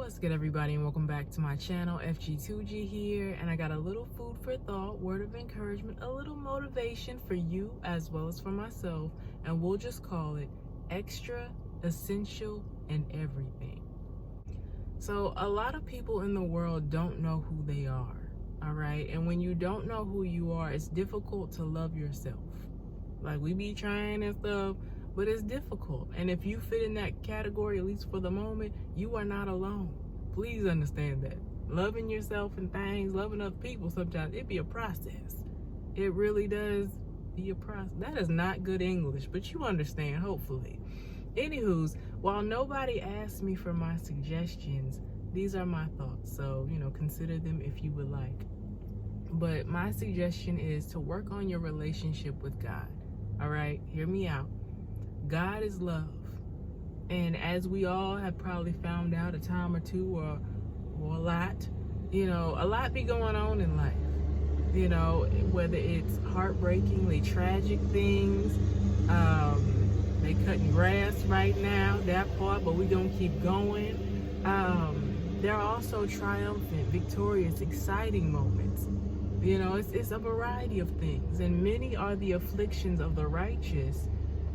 What's good, everybody, and welcome back to my channel. FG2G here, and I got a little food for thought, word of encouragement, a little motivation for you as well as for myself, and we'll just call it extra, essential, and everything. So a lot of people in the world don't know who they are, all right? And when you don't know who you are, it's difficult to love yourself. Like, we be trying and stuff, but it's difficult. And if you fit in that category, at least for the moment, you are not alone. Please understand that. Loving yourself and things, loving other people, sometimes it be a process. It really does be a process. That is not good English, but you understand, hopefully. Anywho's, while nobody asked me for my suggestions, these are my thoughts. So, consider them if you would like. But my suggestion is to work on your relationship with God. All right, hear me out. God is love. And as we all have probably found out a time or two or a lot, a lot be going on in life. Whether it's heartbreakingly tragic things, they cutting grass right now, that part, but we gonna keep going. There are also triumphant, victorious, exciting moments. It's a variety of things, and many are the afflictions of the righteous,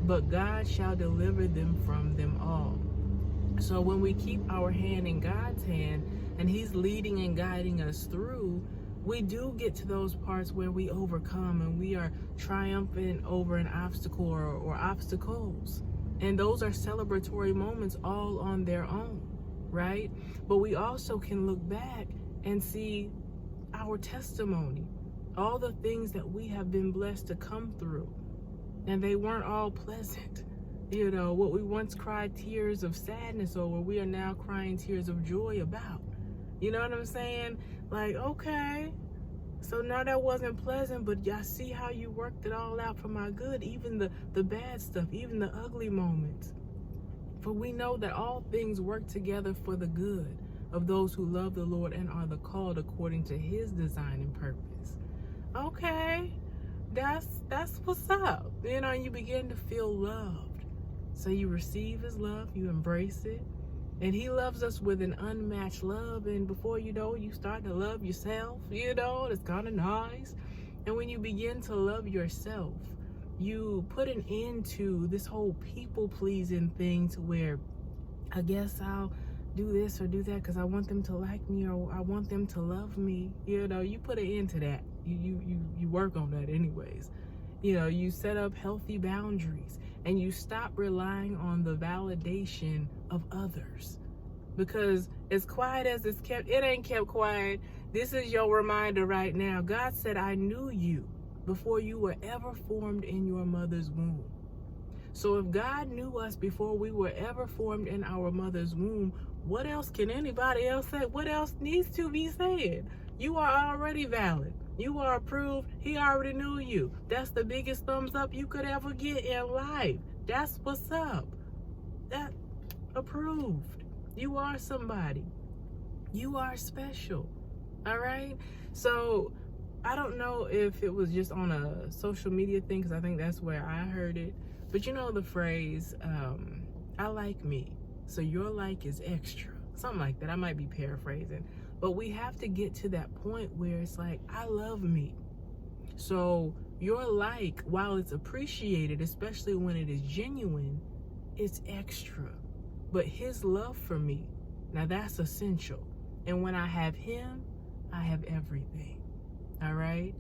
but God shall deliver them from them all. So when we keep our hand in God's hand and He's leading and guiding us through, we do get to those parts where we overcome and we are triumphant over an obstacle or obstacles. And those are celebratory moments all on their own, right? But we also can look back and see our testimony, all the things that we have been blessed to come through. And they weren't all pleasant. What we once cried tears of sadness over, we are now crying tears of joy about. You know what I'm saying? Like, okay, so now that wasn't pleasant, but I see how you worked it all out for my good, even the bad stuff, even the ugly moments. For we know that all things work together for the good of those who love the Lord and are the called according to His design and purpose. Okay. That's what's up. And you begin to feel loved. So you receive His love, you embrace it. And He loves us with an unmatched love. And before you know, you start to love yourself. It's kind of nice. And when you begin to love yourself, you put an end to this whole people-pleasing thing to where, I guess I'll do this or do that because I want them to like me or I want them to love me. You put an end to that. You work on that anyways. You set up healthy boundaries and you stop relying on the validation of others, because as quiet as it's kept, it ain't kept quiet. This is your reminder right now. God said, I knew you before you were ever formed in your mother's womb. So if God knew us before we were ever formed in our mother's womb, what else can anybody else say? What else needs to be said? You are already valid. You are approved. He already knew you. That's the biggest thumbs up you could ever get in life. That's what's up. That approved. You are somebody. You are special. All right? So I don't know if it was just on a social media thing, because I think that's where I heard it. But the phrase, I like me, so your like is extra. Something like that. I might be paraphrasing. But we have to get to that point where it's like, I love me. So your like, while it's appreciated, especially when it is genuine, it's extra. But His love for me, now that's essential. And when I have Him, I have everything. All right?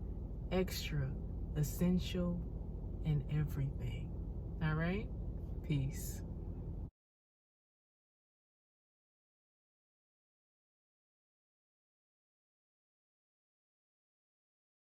Extra, essential, and everything. All right? Peace.